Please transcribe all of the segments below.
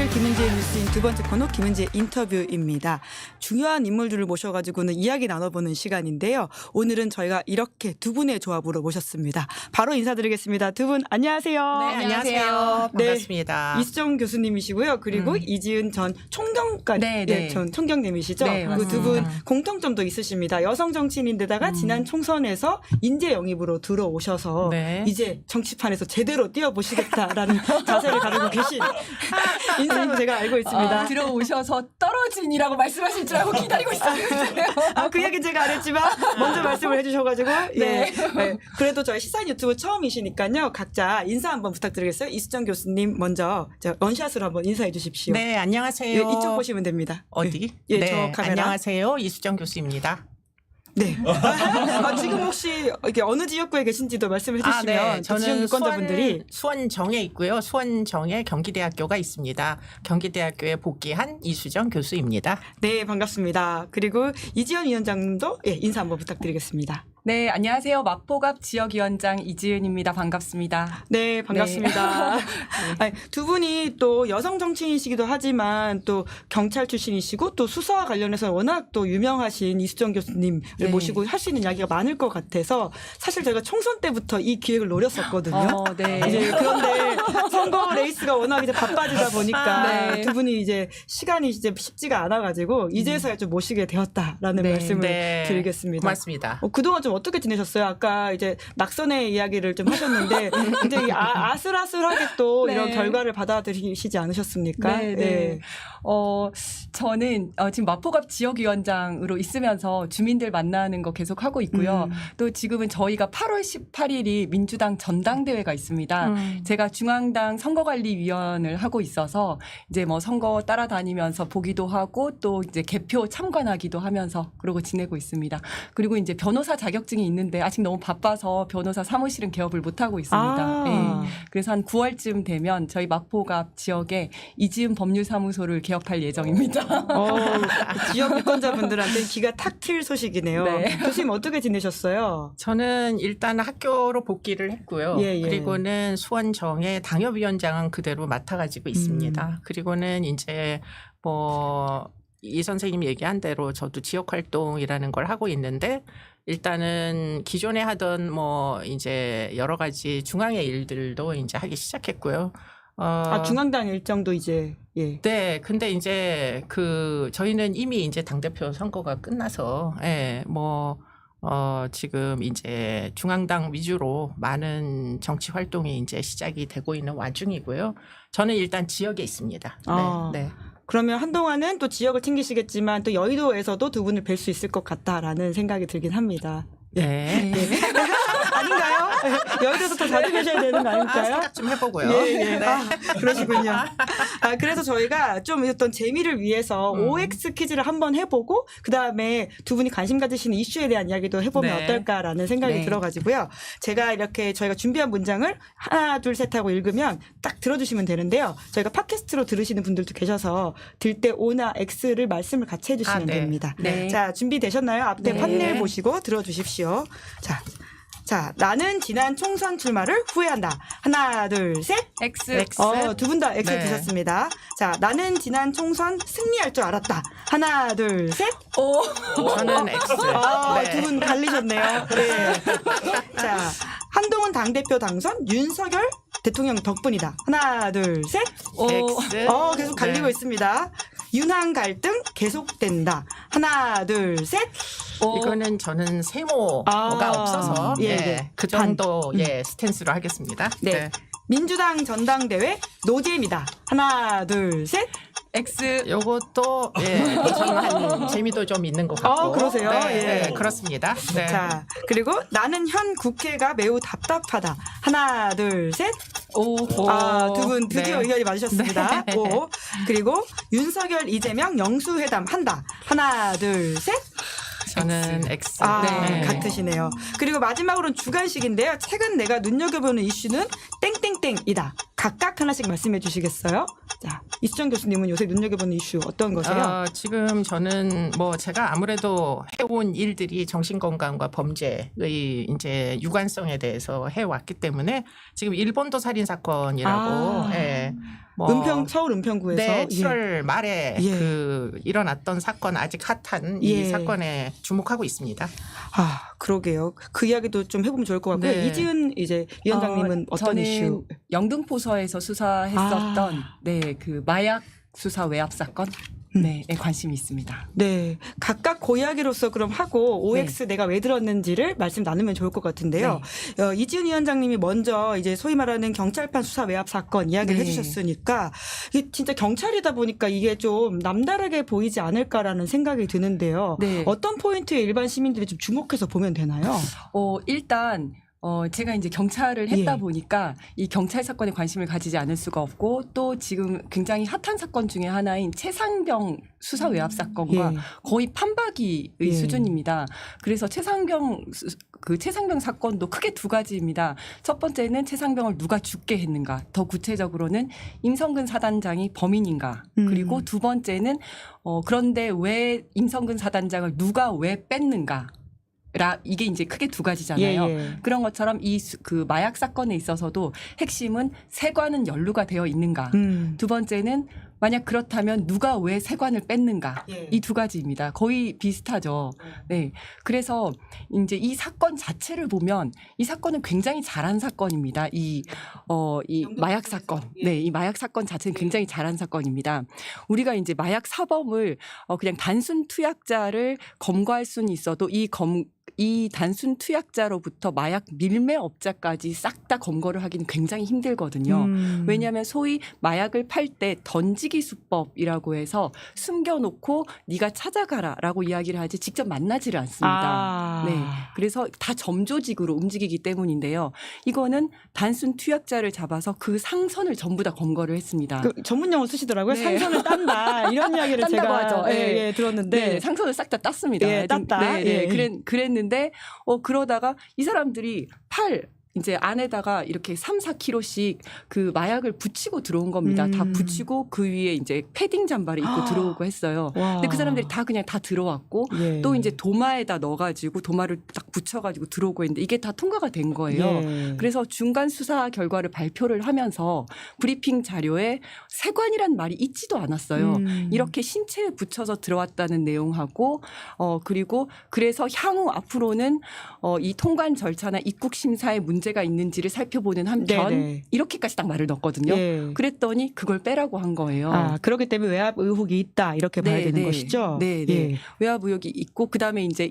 토요일 김은지의 뉴스인 두 번째 코너 김은지의 인터뷰입니다. 중요한 인물들을 모셔가지고는 이야기 나눠보는 시간인데요. 오늘은 저희가 이렇게 두 분의 조합으로 모셨습니다. 바로 인사드리겠습니다. 두 분 안녕하세요. 네, 안녕하세요. 반갑습니다. 네, 이수정 교수님이시고요. 그리고 이지은 전 총경과 전 총경님이시죠. 네, 그 두 분 공통점도 있으십니다. 여성 정치인인데다가 지난 총선에서 인재 영입으로 들어오셔서 네. 이제 정치판에서 제대로 뛰어보시겠다라는 자세를 가지고 계신 인사로 제가 알고 있습니다. 들어오셔서 떨어진이라고 말씀하실 줄 알고 기다리고 있었는데요. 그 얘기는 제가 안 했지만 먼저 말씀을 해주셔가지고 네. 예. 그래도 저희 시사인 유튜브 처음이시니까요. 각자 인사 한번 부탁드리겠어요. 이수정 교수님 먼저 원샷으로 한번 인사해 주십시오. 네, 안녕하세요. 예, 이쪽 보시면 됩니다. 어디? 예, 네, 저 카메라. 안녕하세요. 이수정 교수입니다. 네. 지금 혹시 이렇게 어느 지역구에 계신지도 말씀해 주시면 네. 지역 저는 유권자분들이 수원정에 있고요. 수원정에 경기대학교가 있습니다. 경기대학교에 복귀한 이수정 교수입니다. 네, 반갑습니다. 그리고 이지연 위원장님도 인사 한번 부탁드리겠습니다. 네, 안녕하세요. 마포갑 지역위원장 이지은입니다. 반갑습니다. 네, 반갑습니다. 아니, 두 분이 또 여성 정치인이시기도 하지만 또 경찰 출신이시고 또 수사와 관련해서 워낙 또 유명하신 이수정 교수님을 네. 모시고 할 수 있는 이야기가 많을 것 같아서 사실 저희가 총선 때부터 이 기획을 노렸었거든요. 네. 이제 그런데 선거 레이스가 워낙 이제 바빠지다 보니까 네. 두 분이 이제 시간이 이제 쉽지가 않아가지고 이제서야 좀 모시게 되었다라는 네. 말씀을 드리겠습니다. 고맙습니다. 그동안 좀 어떻게 지내셨어요? 아까 이제 낙선의 이야기를 좀 하셨는데 이제 아슬아슬하게 또 네. 이런 결과를 받아들이시지 않으셨습니까? 네, 네. 저는 지금 마포갑 지역위원장으로 있으면서 주민들 만나는 거 계속 하고 있고요. 또 지금은 저희가 8월 18일이 민주당 전당대회가 있습니다. 제가 중앙당 선거관리위원을 하고 있어서 이제 뭐 선거 따라다니면서 보기도 하고 또 이제 개표 참관하기도 하면서 그러고 지내고 있습니다. 그리고 이제 변호사 자격증이 있는데 아직 너무 바빠서 변호사 사무실은 개업을 못 하고 있습니다. 네. 그래서 한 9월쯤 되면 저희 마포갑 지역에 이지은 법률사무소를 개업할 예정입니다. 지역 유권자분들한테 기가 탁 튈 소식이네요. 네. 교수님 어떻게 지내셨어요? 저는 일단 학교로 복귀를 했고요. 예. 그리고는 수원정의 당협위원장은 그대로 맡아가지고 있습니다. 그리고는 이제 뭐 이 선생님이 얘기한 대로 저도 지역 활동이라는 걸 하고 있는데 일단은 기존에 하던 뭐 이제 여러 가지 중앙의 일들도 이제 하기 시작했고요. 중앙당 일정도 이제 네, 근데 이제 저희는 이미 이제 당대표 선거가 끝나서 지금 이제 중앙당 위주로 많은 정치 활동이 이제 시작이 되고 있는 와중이고요. 저는 일단 지역에 있습니다. 네. 그러면 한동안은 또 지역을 챙기시겠지만 또 여의도에서도 두 분을 뵐 수 있을 것 같다라는 생각이 들긴 합니다. 네. 아닌가요? 여의도에서 더 자주 계셔야 되는 거 아닐까요? 생각 좀 해보고요. 예. 그러시군요. 그래서 저희가 좀 어떤 재미를 위해서 OX 퀴즈를 한번 해보고 그다음에 두 분이 관심 가지시는 이슈에 대한 이야기도 해보면 네. 어떨까라는 생각이 들어가지고요. 제가 이렇게 저희가 준비한 문장을 하나 둘 셋 하고 읽으면 딱 들어주시면 되는데요. 저희가 팟캐스트로 들으시는 분들도 계셔서 들 때 O나 X를 말씀을 같이 해주시면 됩니다. 네. 자, 준비되셨나요? 앞에 네. 판넬 보시고 들어주십시오. 자, 나는 지난 총선 출마를 후회한다. 하나, 둘, 셋. X. 두 분 다 X 네. 드셨습니다. 자, 나는 지난 총선 승리할 줄 알았다. 하나, 둘, 셋. O. 저는 X. 네. 두 분 갈리셨네요. 네. 자, 한동훈 당대표 당선 윤석열 대통령 덕분이다. 하나, 둘, 셋. X. 계속 갈리고 있습니다. 윤한 갈등 계속된다. 하나, 둘, 셋. 이거는 저는 세모가 없어서 그 정도 스탠스로 하겠습니다. 네. 민주당 전당대회 노잼이다. 하나, 둘, 셋. X. 요것도 저는 재미도 좀 있는 것 같고. 그러세요? 네, 그렇습니다. 네. 자, 그리고 나는 현 국회가 매우 답답하다. 하나, 둘, 셋. O. 두 분 드디어 네. 의견이 맞으셨습니다. 네. 오. 그리고 윤석열, 이재명 영수회담 한다. 하나, 둘, 셋. 저는 X. 네. 같으시네요. 그리고 마지막으로는 주관식인데요. 최근 내가 눈여겨보는 이슈는 땡땡땡이다. 각각 하나씩 말씀해 주시겠어요? 자, 이수정 교수님은 요새 눈여겨보는 이슈 어떤 거세요? 지금 저는 뭐 제가 아무래도 해온 일들이 정신건강과 범죄의 이제 유관성에 대해서 해왔기 때문에 지금 일본도 살인 사건이라고 예, 뭐 서울 은평구에서 네, 7월 말에 예. 그 일어났던 사건 아직 핫한 이 예. 사건에 주목하고 있습니다. 그러게요. 그 이야기도 좀 해보면 좋을 것 같고요. 네. 이지은 이제 위원장님은 어떤 저는 이슈? 영등포서에서 수사했었던 그 마약 수사 외압 사건 네, 관심이 있습니다. 네, 각각 고이야기로서 그럼 하고 OX 내가 왜 들었는지를 말씀 나누면 좋을 것 같은데요. 이지은 위원장님이 먼저 이제 소위 말하는 경찰판 수사 외압 사건 이야기를 네. 해주셨으니까 이게 진짜 경찰이다 보니까 이게 좀 남다르게 보이지 않을까라는 생각이 드는데요. 네. 어떤 포인트에 일반 시민들이 좀 주목해서 보면 되나요? 일단 제가 이제 경찰을 했다 예. 보니까 이 경찰 사건에 관심을 가지지 않을 수가 없고 또 지금 굉장히 핫한 사건 중에 하나인 최상병 수사 외압 사건과 예. 거의 판박이의 예. 수준입니다. 그래서 최상병 사건도 크게 두 가지입니다. 첫 번째는 최상병을 누가 죽게 했는가. 더 구체적으로는 임성근 사단장이 범인인가. 그리고 두 번째는 그런데 왜 임성근 사단장을 누가 왜 뺐는가. 이게 이제 크게 두 가지잖아요. 예. 그런 것처럼 그 마약 사건에 있어서도 핵심은 세관은 연루가 되어 있는가. 두 번째는 만약 그렇다면 누가 왜 세관을 뺐는가. 예. 이 두 가지입니다. 거의 비슷하죠. 네. 그래서 이제 이 사건 자체를 보면 이 사건은 굉장히 잘한 사건입니다. 이 마약 사건. 네. 이 마약 사건 자체는 굉장히 잘한 사건입니다. 우리가 이제 마약 사범을 그냥 단순 투약자를 검거할 수는 있어도 이 단순 투약자로부터 마약 밀매업자까지 싹 다 검거를 하기는 굉장히 힘들거든요. 왜냐하면 소위 마약을 팔 때 던지기 수법이라고 해서 숨겨놓고 네가 찾아가라라고 이야기를 하지 직접 만나지를 않습니다. 네, 그래서 다 점조직으로 움직이기 때문인데요. 이거는 단순 투약자를 잡아서 그 상선을 전부 다 검거를 했습니다. 그 전문 용어 쓰시더라고요. 네. 상선을 딴다 이런 이야기를 딴다고 제가 하죠. 예. 들었는데 네, 상선을 싹 다 땄습니다. 예, 땄다. 네, 예. 그랬는데 그러다가 이 사람들이 이제 안에다가 이렇게 3, 4kg씩 그 마약을 붙이고 들어온 겁니다. 다 붙이고 그 위에 이제 패딩 잠바를 입고 들어오고 했어요. 근데 그 사람들이 다 그냥 다 들어왔고 예. 또 이제 도마에다 넣어가지고 도마를 딱 붙여가지고 들어오고 했는데 이게 다 통과가 된 거예요. 예. 그래서 중간 수사 결과를 발표를 하면서 브리핑 자료에 세관이란 말이 있지도 않았어요. 이렇게 신체에 붙여서 들어왔다는 내용하고 그리고 그래서 향후 앞으로는 이 통관 절차나 입국 심사에 문제가 있는지를 살펴보는 한편 네네. 이렇게까지 딱 말을 넣었거든요. 예. 그랬더니 그걸 빼라고 한 거예요. 그렇기 때문에 외압 의혹이 있다 이렇게 봐야 되는 것이죠. 네, 네. 외압 의혹이 있고 그다음에 이제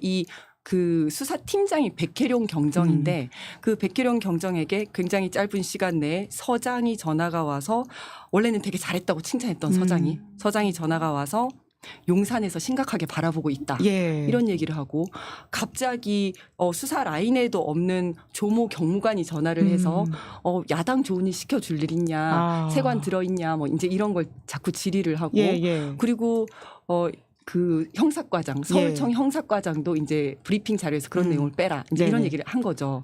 그 수사팀장이 백혜룡 경정인데 그 백혜룡 경정에게 굉장히 짧은 시간 내에 서장이 전화가 와서 원래는 되게 잘했다고 칭찬했던 서장이 전화가 와서 용산에서 심각하게 바라보고 있다. 예. 이런 얘기를 하고 갑자기 수사 라인에도 없는 조모 경무관이 전화를 해서 야당 좋은 일 시켜줄 일 있냐. 세관 들어있냐. 뭐 이제 이런 걸 자꾸 질의를 하고 그리고 그 형사과장 서울청 형사과장도 이제 브리핑 자료에서 그런 내용을 빼라 이제 이런 얘기를 한 거죠.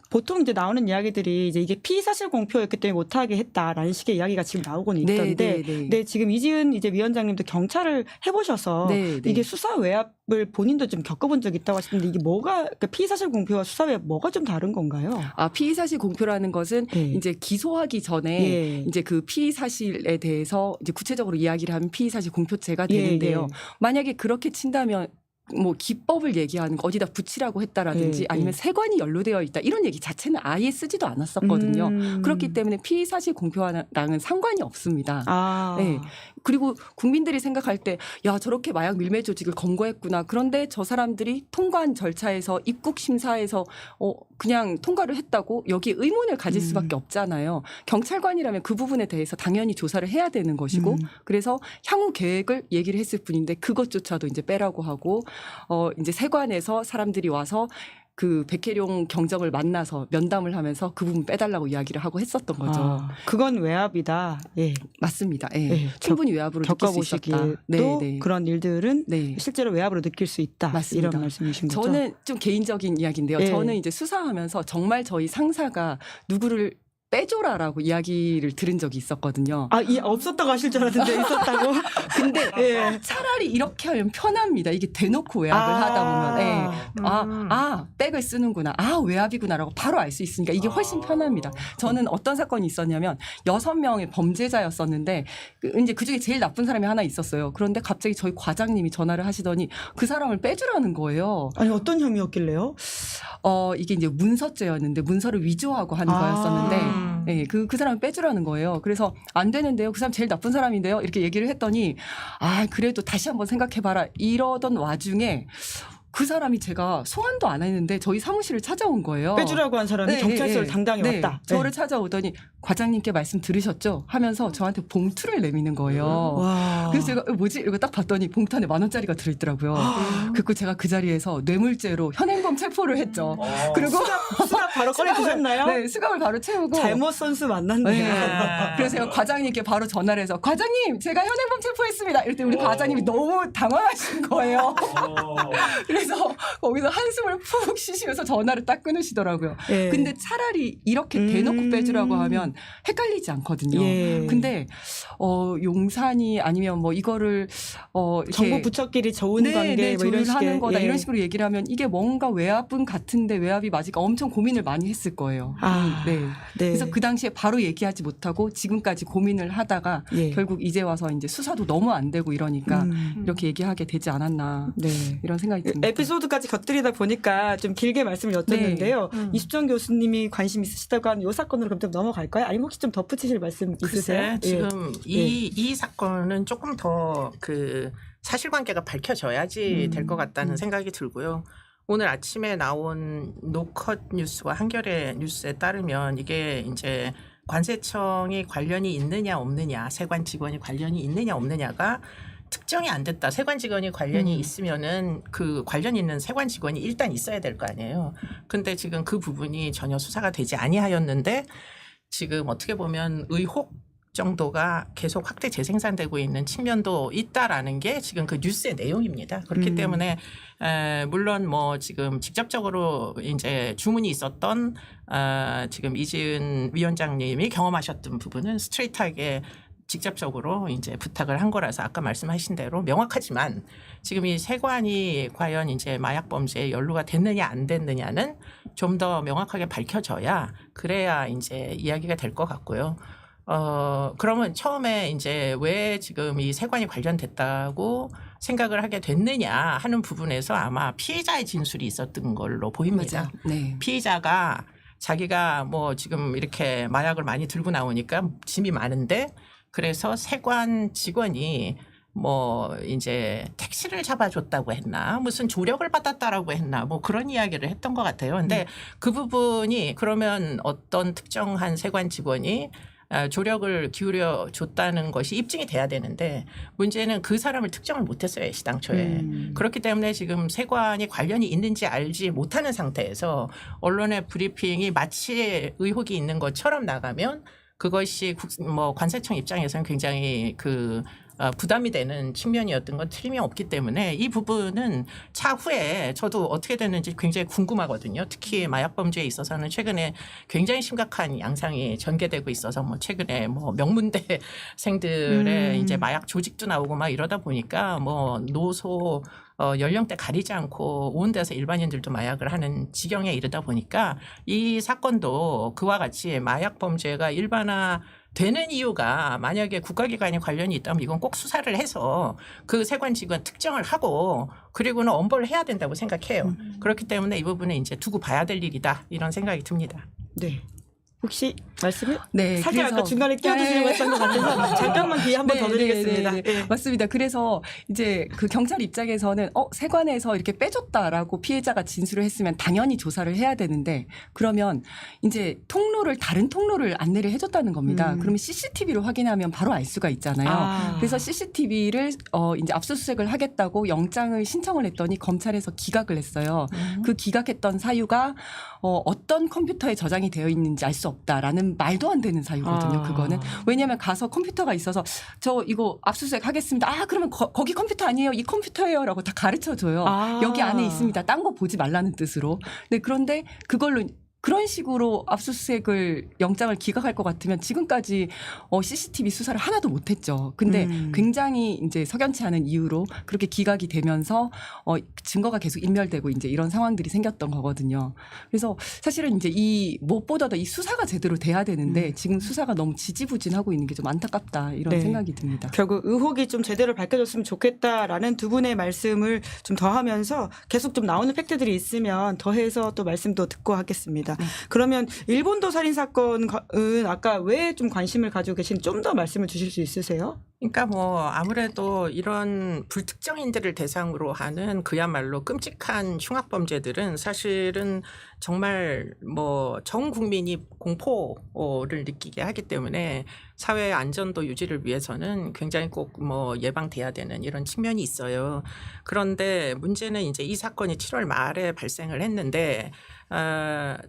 보통 이제 나오는 이야기들이 이제 이게 피사실 공표였기 때문에 못하게 했다라는 식의 이야기가 지금 나오고는 있던데, 네, 지금 이지은 이제 위원장님도 경찰을 해보셔서 이게 수사 외압을 본인도 좀 겪어본 적 있다고 하시는데 이게 그러니까 피사실 공표와 수사 외압 뭐가 좀 다른 건가요? 피의사실 공표라는 것은 이제 기소하기 전에 이제 그 피의사실에 대해서 이제 구체적으로 이야기를 하면 피의사실 공표죄가 되는데요. 만약에 그렇게 친다면 뭐 기법을 얘기하는 거 어디다 붙이라고 했다라든지 아니면 세관이 연루되어 있다 이런 얘기 자체는 아예 쓰지도 않았었거든요. 그렇기 때문에 피의사실 공표와는 상관이 없습니다. 네. 그리고 국민들이 생각할 때 야 저렇게 마약 밀매 조직을 검거했구나. 그런데 저 사람들이 통관 절차에서 입국 심사에서 그냥 통과를 했다고 여기에 의문을 가질 수밖에 없잖아요. 경찰관이라면 그 부분에 대해서 당연히 조사를 해야 되는 것이고 그래서 향후 계획을 얘기를 했을 뿐인데 그것조차도 이제 빼라고 하고 이제 세관에서 사람들이 와서 그 백혜룡 경정을 만나서 면담을 하면서 그 부분 빼달라고 이야기를 하고 했었던 거죠. 그건 외압이다. 예. 맞습니다. 예. 충분히 외압으로 느낄 수 있었다. 또 그런 일들은 네. 실제로 외압으로 느낄 수 있다. 맞습니다. 이런 말씀이신 거죠? 저는 좀 개인적인 이야기인데요. 저는 이제 수사하면서 정말 저희 상사가 누구를 빼줘라라고 이야기를 들은 적이 있었거든요. 아, 없었다고 하실 줄 알았는데 있었다고. 근데 예. 차라리 이렇게 하면 편합니다. 이게 대놓고 외압을 하다 보면 백을 쓰는구나. 외압이구나라고 바로 알 수 있으니까 이게 훨씬 편합니다. 저는 어떤 사건이 있었냐면 6명의 범죄자였었는데 이제 그중에 제일 나쁜 사람이 하나 있었어요. 그런데 갑자기 저희 과장님이 전화를 하시더니 그 사람을 빼주라는 거예요. 아니 어떤 혐의였길래요? 이게 이제 문서죄였는데 문서를 위조하고 한 거였었는데 네, 그 사람을 빼주라는 거예요. 그래서 안 되는데요. 그 사람 제일 나쁜 사람인데요. 이렇게 얘기를 했더니 그래도 다시 한번 생각해봐라. 이러던 와중에 그 사람이 제가 소환도 안 했는데 저희 사무실을 찾아온 거예요. 빼주라고 한 사람이 경찰서를 당당히 왔다. 저를 찾아오더니 과장님께 말씀 들으셨죠? 하면서 저한테 봉투를 내미는 거예요. 와. 그래서 제가 뭐지? 이러고 딱 봤더니 봉투 안에 10,000원짜리가 들어있더라고요. 그리고 제가 그 자리에서 뇌물죄로 현행범 체포를 했죠. 그리고 수갑 바로 꺼내 드셨나요? 네, 수갑을 바로 채우고 잘못 선수 만났네요. 네. 그래서 제가 과장님께 바로 전화를 해서 과장님 제가 현행범 체포했습니다. 이럴 때 우리 과장님이 너무 당황하신 거예요. 그래서 거기서 한숨을 푹 쉬시면서 전화를 딱 끊으시더라고요. 예. 근데 차라리 이렇게 대놓고 빼주라고 하면 헷갈리지 않거든요. 예. 근데 용산이 아니면 뭐 이거를 이렇게 정부 부처끼리 좋은 관계 뭐 이런 식의 하는 거다 이런 식으로 얘기를 하면 이게 뭔가 외압은 같은데 외압이 맞을까 엄청 고민을 많이 했을 거예요. 네. 그래서 그 당시에 바로 얘기하지 못하고 지금까지 고민을 하다가 결국 이제 와서 이제 수사도 너무 안 되고 이러니까 이렇게 얘기하게 되지 않았나 이런 생각이 듭니다. 에피소드까지 곁들이다 보니까 좀 길게 말씀을 여쭙는데요. 이수정 교수님이 관심 있으시다고 하는 이 사건으로 그럼 좀 넘어갈까요? 아니면 혹시 좀 덧붙이실 말씀 있으세요? 글쎄, 지금 이 사건은 조금 더 그 사실관계가 밝혀져야지 될 것 같다는 생각이 들고요. 오늘 아침에 나온 노컷 뉴스와 한겨레 뉴스에 따르면 이게 이제 관세청이 관련이 있느냐 없느냐, 세관 직원이 관련이 있느냐 없느냐가 특정이 안 됐다. 세관 직원이 관련이 있으면은 그 관련 있는 세관 직원이 일단 있어야 될 거 아니에요. 근데 지금 그 부분이 전혀 수사가 되지 아니하였는데 지금 어떻게 보면 의혹 정도가 계속 확대 재생산되고 있는 측면도 있다라는 게 지금 그 뉴스의 내용입니다. 그렇기 때문에 물론 뭐 지금 직접적으로 이제 주문이 있었던 지금 이지은 위원장님이 경험하셨던 부분은 스트레이트하게 직접적으로 이제 부탁을 한 거라서 아까 말씀하신 대로 명확하지만 지금 이 세관이 과연 이제 마약 범죄에 연루가 됐느냐 안 됐느냐는 좀 더 명확하게 밝혀져야 그래야 이제 이야기가 될 것 같고요. 그러면 처음에 이제 왜 지금 이 세관이 관련됐다고 생각을 하게 됐느냐 하는 부분에서 아마 피해자의 진술이 있었던 걸로 보입니다. 네. 피의자가 자기가 뭐 지금 이렇게 마약을 많이 들고 나오니까 짐이 많은데 그래서 세관 직원이 뭐 이제 택시를 잡아줬다고 했나 무슨 조력을 받았다라고 했나 뭐 그런 이야기를 했던 것 같아요. 근데 그 부분이 그러면 어떤 특정한 세관 직원이 조력을 기울여 줬다는 것이 입증이 돼야 되는데 문제는 그 사람을 특정을 못했어요. 시당초에. 그렇기 때문에 지금 세관이 관련이 있는지 알지 못하는 상태에서 언론의 브리핑이 마치 의혹이 있는 것처럼 나가면 그것이 뭐 관세청 입장에서는 굉장히 부담이 되는 측면이었던 건 틀림없기 때문에 이 부분은 차후에 저도 어떻게 되는지 굉장히 궁금하거든요. 특히 마약 범죄에 있어서는 최근에 굉장히 심각한 양상이 전개되고 있어서 뭐 최근에 뭐 명문대생들의 이제 마약 조직도 나오고 막 이러다 보니까 뭐 노소 연령대 가리지 않고 온 데서 일반인들도 마약을 하는 지경에 이르다 보니까 이 사건도 그와 같이 마약 범죄가 일반화 되는 이유가 만약에 국가기관이 관련이 있다면 이건 꼭 수사를 해서 그 세관 직원 특정을 하고 그리고는 엄벌을 해야 된다고 생각해요. 그렇기 때문에 이 부분은 이제 두고 봐야 될 일이다 이런 생각이 듭니다. 네. 혹시 말씀을? 네. 살짝 아까 중간에 끼어드시려고 했던 것 같아서 잠깐만 기회 한 번 더 드리겠습니다. 네. 맞습니다. 그래서 이제 그 경찰 입장에서는 세관에서 이렇게 빼줬다라고 피해자가 진술을 했으면 당연히 조사를 해야 되는데 그러면 이제 다른 통로를 안내를 해줬다는 겁니다. 그러면 CCTV로 확인하면 바로 알 수가 있잖아요. 그래서 CCTV를 이제 압수수색을 하겠다고 영장을 신청을 했더니 검찰에서 기각을 했어요. 그 기각했던 사유가 어떤 컴퓨터에 저장이 되어 있는지 알 수 없다라는 말도 안 되는 사유거든요. 그거는 왜냐하면 가서 컴퓨터가 있어서 저 이거 압수수색 하겠습니다. 그러면 거기 컴퓨터 아니에요. 이 컴퓨터예요라고 다 가르쳐줘요. 여기 안에 있습니다. 딴 거 보지 말라는 뜻으로. 네, 그런데 그걸로 그런 식으로 압수수색을 영장을 기각할 것 같으면 지금까지 CCTV 수사를 하나도 못했죠. 근데 굉장히 이제 석연치 않은 이유로 그렇게 기각이 되면서 증거가 계속 인멸되고 이제 이런 상황들이 생겼던 거거든요. 그래서 사실은 이제 이 무엇보다도 이 수사가 제대로 돼야 되는데 지금 수사가 너무 지지부진하고 있는 게 좀 안타깝다 이런 네. 생각이 듭니다. 결국 의혹이 좀 제대로 밝혀졌으면 좋겠다라는 두 분의 말씀을 좀 더하면서 계속 좀 나오는 팩트들이 있으면 더해서 또 말씀도 듣고 하겠습니다. 그러면 일본도 살인 사건은 아까 왜 좀 관심을 가지고 계신 좀 더 말씀을 주실 수 있으세요? 그러니까 뭐 아무래도 이런 불특정인들을 대상으로 하는 그야말로 끔찍한 흉악범죄들은 사실은 정말 뭐 전 국민이 공포를 느끼게 하기 때문에 사회의 안전도 유지를 위해서는 굉장히 꼭 뭐 예방돼야 되는 이런 측면이 있어요. 그런데 문제는 이제 이 사건이 7월 말에 발생을 했는데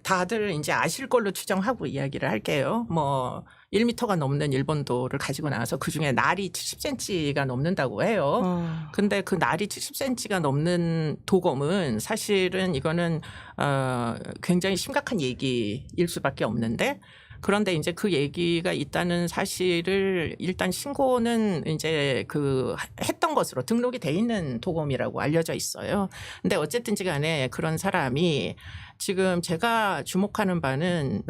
다들 이제 아실 걸로 추정하고 이야기를 할게요. 뭐 1m가 넘는 일본도를 가지고 나와서 그중에 날이 70cm가 넘는다고 해요. 근데 그 날이 70cm가 넘는 도검은 사실은 이거는 굉장히 심각한 얘기일 수밖에 없는데 그런데 이제 그 얘기가 있다는 사실을 일단 신고는 이제 그 했던 것으로 등록이 돼 있는 도검이라고 알려져 있어요. 근데 어쨌든지 간에 그런 사람이 지금 제가 주목하는 바는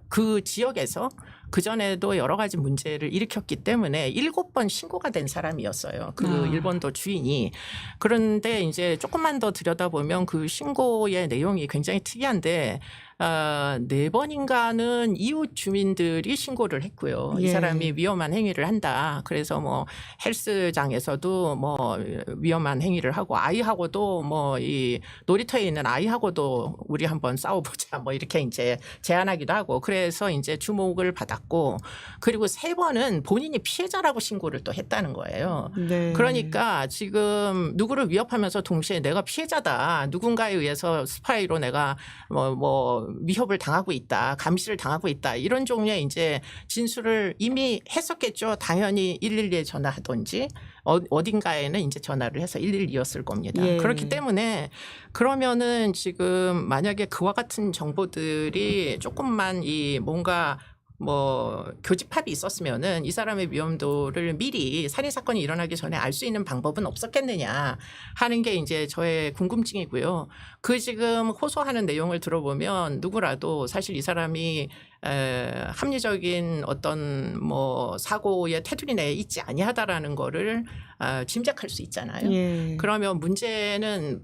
그 지역에서 그전에도 여러 가지 문제를 일으켰기 때문에 7번 신고가 된 사람이었어요. 그 일본도 주인이. 그런데 이제 조금만 더 들여다보면 그 신고의 내용이 굉장히 특이한데 4번인가는 이웃 주민들이 신고를 했고요. 이 사람이 위험한 행위를 한다. 그래서 뭐 헬스장에서도 뭐 위험한 행위를 하고 아이하고도 뭐 이 놀이터에 있는 아이하고도 우리 한번 싸워보자 뭐 이렇게 이제 제안하기도 하고 그래서 이제 주목을 받았고 그리고 3번은 본인이 피해자라고 신고를 또 했다는 거예요. 네. 그러니까 지금 누구를 위협하면서 동시에 내가 피해자다. 누군가에 의해서 스파이로 내가 뭐 위협을 당하고 있다. 감시를 당하고 있다. 이런 종류의 이제 진술을 이미 했었겠죠. 당연히 112에 전화하든지 어딘가에는 이제 전화를 해서 112였을 겁니다. 예. 그렇기 때문에 그러면은 지금 만약에 그와 같은 정보들이 조금만 이 뭔가 뭐 교집합이 있었으면은 이 사람의 위험도를 미리 살인 사건이 일어나기 전에 알 수 있는 방법은 없었겠느냐 하는 게 이제 저의 궁금증이고요. 그 지금 호소하는 내용을 들어보면 누구라도 사실 이 사람이 합리적인 어떤 뭐 사고의 테두리 내에 있지 아니하다라는 거를 짐작할 수 있잖아요. 예. 그러면 문제는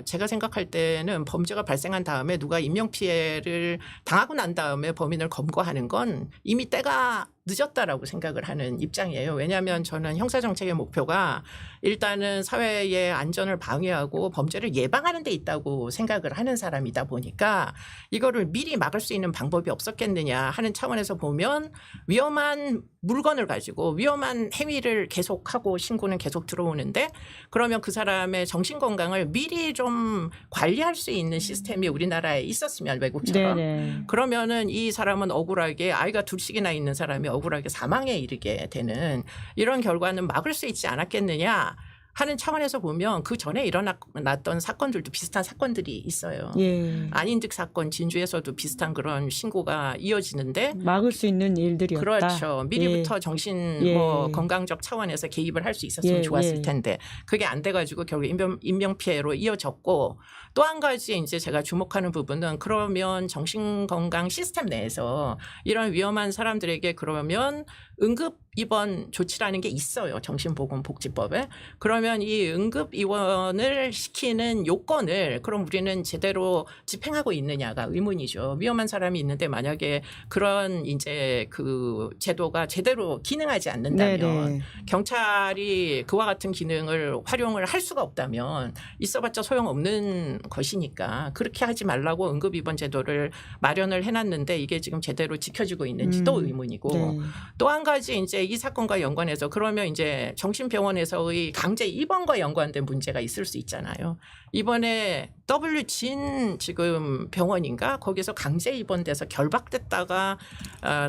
제가 생각할 때는 범죄가 발생한 다음에 누가 인명피해를 당하고 난 다음에 범인을 검거하는 건 이미 때가 늦었다라고 생각을 하는 입장이에요. 왜냐하면 저는 형사정책의 목표가 일단은 사회의 안전을 방해하고 범죄를 예방하는 데 있다고 생각을 하는 사람이다 보니까 이거를 미리 막을 수 있는 방법이 없었겠느냐 하는 차원에서 보면 위험한 물건을 가지고 위험한 행위를 계속하고 신고는 계속 들어오는데 그러면 그 사람의 정신건강을 미리 좀 관리할 수 있는 시스템이 우리나라에 있었으면 외국처럼 네네. 그러면은 이 사람은 억울하게 아이가 둘씩이나 있는 사람이 억울하게 사망에 이르게 되는 이런 결과는 막을 수 있지 않았겠느냐 하는 차원에서 보면 그 전에 일어났던 사건들도 비슷한 사건들이 있어요. 예. 안인득 사건 진주에서도 비슷한 그런 신고가 이어지는데 막을 수 있는 일들이었다. 그렇죠. 미리부터 정신 예. 뭐 건강적 차원에서 개입을 할 수 있었으면 예, 좋았을 예. 텐데 그게 안 돼가지고 결국 인명피해로 이어졌고 또 한 가지 이제 제가 주목하는 부분은 그러면 정신건강 시스템 내에서 이런 위험한 사람들에게 그러면 응급 입원 조치라는 게 있어요. 정신보건복지법에. 그러면 이 응급 입원을 시키는 요건을 그럼 우리는 제대로 집행하고 있느냐가 의문이죠. 위험한 사람이 있는데 만약에 그런 이제 그 제도가 제대로 기능하지 않는다면 네네. 경찰이 그와 같은 기능을 활용을 할 수가 없다면 있어봤자 소용없는 것이니까 그렇게 하지 말라고 응급 입원 제도를 마련을 해놨는데 이게 지금 제대로 지켜지고 있는지 또 의문이고 네. 또 한 가지 이제 이 사건과 연관해서 그러면 이제 정신병원에서의 강제 입원과 연관된 문제가 있을 수 있잖아요. 이번에 W진 지금 병원인가 거기서 강제 입원돼서 결박됐다가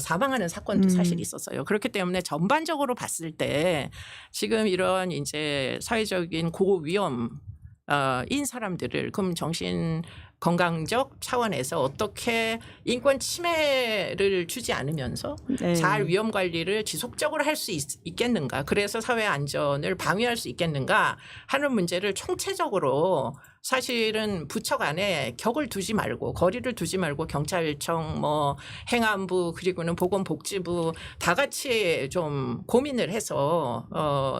사망하는 사건도 사실 있었어요. 그렇기 때문에 전반적으로 봤을 때 지금 이런 이제 사회적인 고위험 인 사람들을 그럼 정신 건강적 차원에서 어떻게 인권 침해를 주지 않으면서 네. 잘 위험 관리를 지속적으로 할 수 있겠는가. 그래서 사회 안전을 방위할 수 있겠는가 하는 문제를 총체적으로 사실은 부처 간에 격을 두지 말고 거리를 두지 말고 경찰청 뭐 행안부 그리고는 보건복지부 다 같이 좀 고민을 해서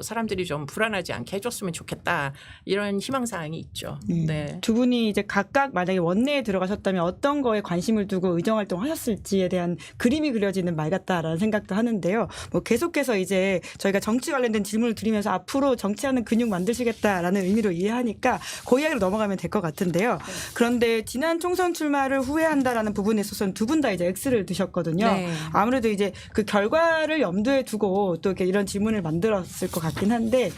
사람들이 좀 불안하지 않게 해줬으면 좋겠다 이런 희망사항이 있죠. 네. 두 분이 이제 각각 만약에 원내에 들어가셨다면 어떤 거에 관심을 두고 의정활동 하셨을지에 대한 그림이 그려지는 말 같다라는 생각도 하는데요. 뭐 계속해서 이제 저희가 정치 관련된 질문을 드리면서 앞으로 정치하는 근육 만드시겠다라는 의미로 이해하니까 그 이야기로 넘어가면 될 것 같은데요. 그런데 지난 총선 출마를 후회한다라는 부분에 있어서는 두 분 다 이제 X를 드셨거든요. 네. 아무래도 이제 그 결과를 염두에 두고 또 이렇게 이런 질문을 만들었을 것 같긴 한데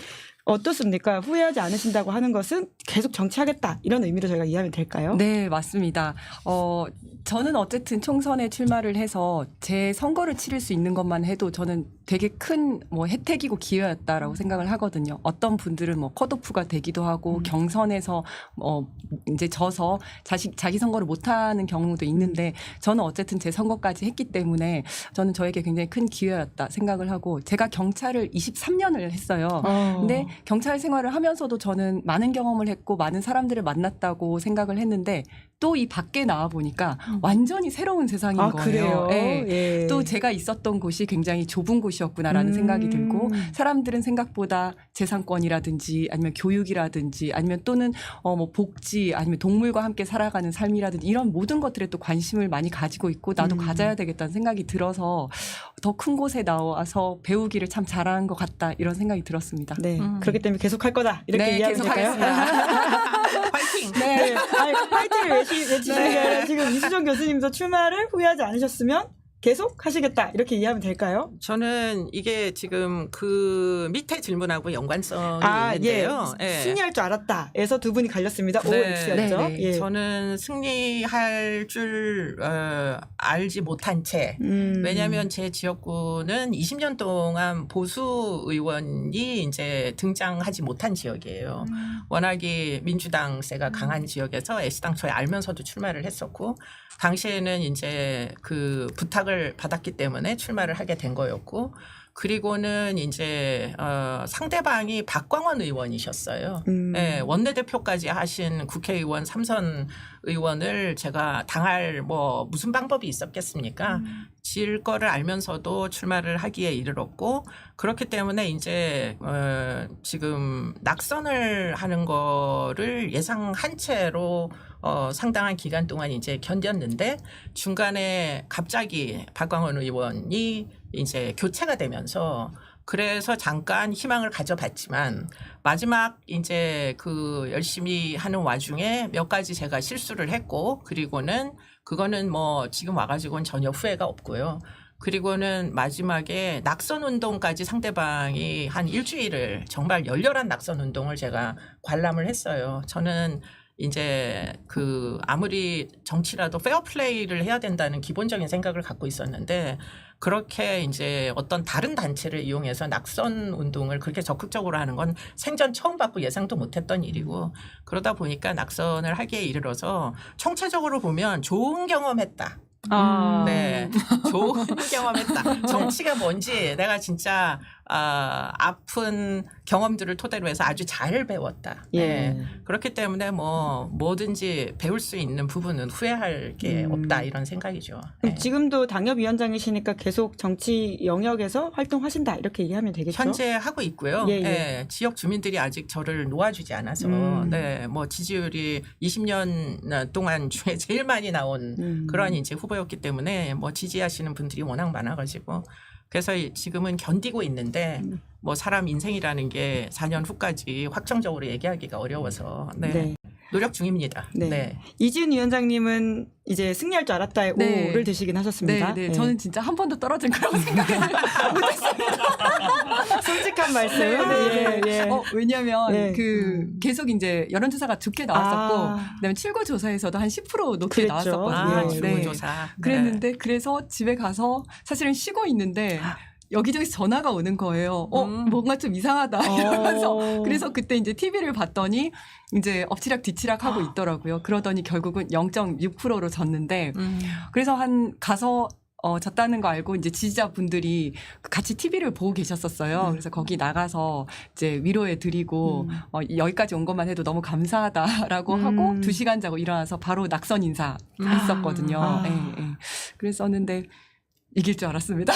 어떻습니까? 후회하지 않으신다고 하는 것은 계속 정치하겠다 이런 의미로 저희가 이해하면 될까요? 네, 맞습니다. 저는 어쨌든 총선에 출마를 해서 제 선거를 치를 수 있는 것만 해도 저는 되게 큰 뭐 혜택이고 기회였다라고 생각을 하거든요. 어떤 분들은 뭐 컷오프가 되기도 하고 경선에서 이제 져서 자기 선거를 못하는 경우도 있는데 저는 어쨌든 제 선거까지 했기 때문에 저는 저에게 굉장히 큰 기회였다 생각을 하고 제가 경찰을 23년을 했어요. 근데 경찰 생활을 하면서도 저는 많은 경험을 했고 많은 사람들을 만났다고 생각을 했는데 또 이 밖에 나와 보니까 완전히 새로운 세상인 거예요. 그래요? 네. 예. 또 제가 있었던 곳이 굉장히 좁은 곳이었구나라는 생각이 들고 사람들은 생각보다 재산권이라든지 아니면 교육이라든지 아니면 또는 뭐 복지 아니면 동물과 함께 살아가는 삶이라든지 이런 모든 것들에 또 관심을 많이 가지고 있고 나도 가져야 되겠다는 생각이 들어서 더 큰 곳에 나와서 배우기를 참 잘한 것 같다 이런 생각이 들었습니다. 네. 그렇기 때문에 계속 할 거다. 이렇게 네, 이해하면 될까요? 계속하겠습니다. 파이팅. 네. 아니, 파이팅을 외치는 게 지금 이수정 교수님도 출마를 후회하지 않으셨으면 계속 하시겠다. 이렇게 이해하면 될까요? 저는 이게 지금 그 밑에 질문하고 연관성이 있는데요. 예. 승리할 줄 알았다.에서 두 분이 갈렸습니다. 네. OX였죠. 네, 네. 예. 저는 승리할 줄 알지 못한 채 왜냐하면 제 지역구는 20년 동안 보수 의원이 이제 등장하지 못한 지역이에요. 워낙에 민주당세가 강한 지역에서 S당초에 알면서도 출마를 했었고 당시에는 이제 그 부탁을 받았기 때문에 출마를 하게 된 거였고 그리고는 이제 상대방이 박광원 의원이셨어요. 네, 원내대표까지 하신 국회의원 3선 의원을 제가 당할 뭐 무슨 방법이 있었겠습니까? 질 거를 알면서도 출마를 하기에 이르렀고 그렇기 때문에 이제 지금 낙선을 하는 거를 예상한 채로 상당한 기간 동안 이제 견뎠는데 중간에 갑자기 박광원 의원이 이제 교체가 되면서 그래서 잠깐 희망을 가져봤지만 마지막 이제 그 열심히 하는 와중에 몇 가지 제가 실수를 했고 그리고는 그거는 뭐 지금 와가지고는 전혀 후회가 없고요. 그리고는 마지막에 낙선 운동까지 상대방이 한 일주일을 정말 열렬한 낙선 운동을 제가 관람을 했어요. 저는 이제 그 아무리 정치라도 페어플레이를 해야 된다는 기본적인 생각을 갖고 있었는데 그렇게 이제 어떤 다른 단체를 이용해서 낙선 운동을 그렇게 적극적으로 하는 건 생전 처음 봤고 예상도 못했던 일이고 그러다 보니까 낙선을 하기에 이르러서 총체적으로 보면 좋은 경험했다. 네, 좋은 경험했다. 정치가 뭔지 내가 진짜 아픈 경험들을 토대로 해서 아주 잘 배웠다. 예. 네. 그렇기 때문에 뭐 뭐든지 배울 수 있는 부분은 후회할 게 없다 이런 생각이죠. 그럼 네. 지금도 당협위원장이시니까 계속 정치 영역에서 활동하신다 이렇게 이해하면 되겠죠? 현재 하고 있고요. 예, 예. 네, 지역 주민들이 아직 저를 놓아주지 않아서 네, 뭐 지지율이 20년 동안 중에 제일 많이 나온 그런 이제 후보였기 때문에 뭐 지지하시는 분들이 워낙 많아가지고 그래서 지금은 견디고 있는데 뭐 사람 인생이라는 게 4년 후까지 확정적으로 얘기하기가 어려워서 네, 네. 노력 중입니다. 네. 네. 이지은 위원장님은 이제 승리할 줄 알았다의 네. O를 드시긴 하셨습니다. 네, 네. 저는 진짜 한 번도 떨어진 거라고 생각을 솔직한 말씀. 네. 예, 예. 왜냐하면 네. 계속 이제 여론조사가 좋게 나왔었고 그다음에 출구조사에서도 한 10% 높게 그랬죠. 나왔었거든요. 예. 출구조사. 그랬는데 그래서 집에 가서 사실은 쉬고 있는데 여기저기서 전화가 오는 거예요. 뭔가 좀 이상하다 이러면서. 그래서 그때 이제 TV를 봤더니 이제 엎치락 뒤치락 하고 있더라고요. 그러더니 결국은 0.6%로 졌는데 그래서 가서 졌다는 거 알고 이제 지지자분들이 같이 TV를 보고 계셨었어요. 그래서 거기 나가서 이제 위로해 드리고 여기까지 온 것만 해도 너무 감사하다라고 하고 2시간 자고 일어나서 바로 낙선 인사 했었거든요. 예, 예. 그랬었는데 이길 줄 알았습니다.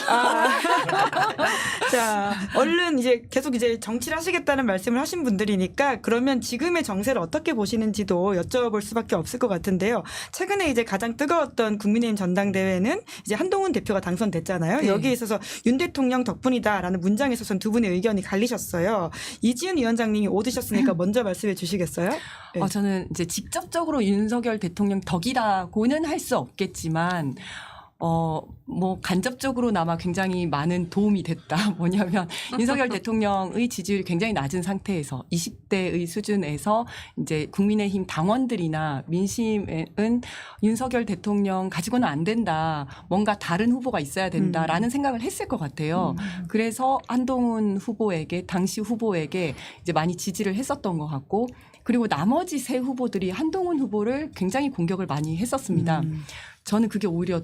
자, 얼른 이제 계속 이제 정치를 하시겠다는 말씀을 하신 분들이니까 그러면 지금의 정세를 어떻게 보시는지도 여쭤볼 수밖에 없을 것 같은데요. 최근에 이제 가장 뜨거웠던 국민의힘 전당대회는 이제 한동훈 대표가 당선됐잖아요. 네. 여기에 있어서 윤 대통령 덕분이다라는 문장에 있어서는 두 분의 의견이 갈리셨어요. 이지은 위원장님이 오드셨으니까 먼저 말씀해 주시겠어요? 네. 저는 이제 직접적으로 윤석열 대통령 덕이라고는 할 수 없겠지만 뭐 간접적으로나마 굉장히 많은 도움이 됐다. 뭐냐면 윤석열 대통령의 지지율이 굉장히 낮은 상태에서 20대의 수준에서 이제 국민의힘 당원들이나 민심은 윤석열 대통령 가지고는 안 된다. 뭔가 다른 후보가 있어야 된다라는 생각을 했을 것 같아요. 그래서 한동훈 후보에게 당시 후보에게 이제 많이 지지를 했었던 것 같고 그리고 나머지 세 후보들이 한동훈 후보를 굉장히 공격을 많이 했었습니다. 저는 그게 오히려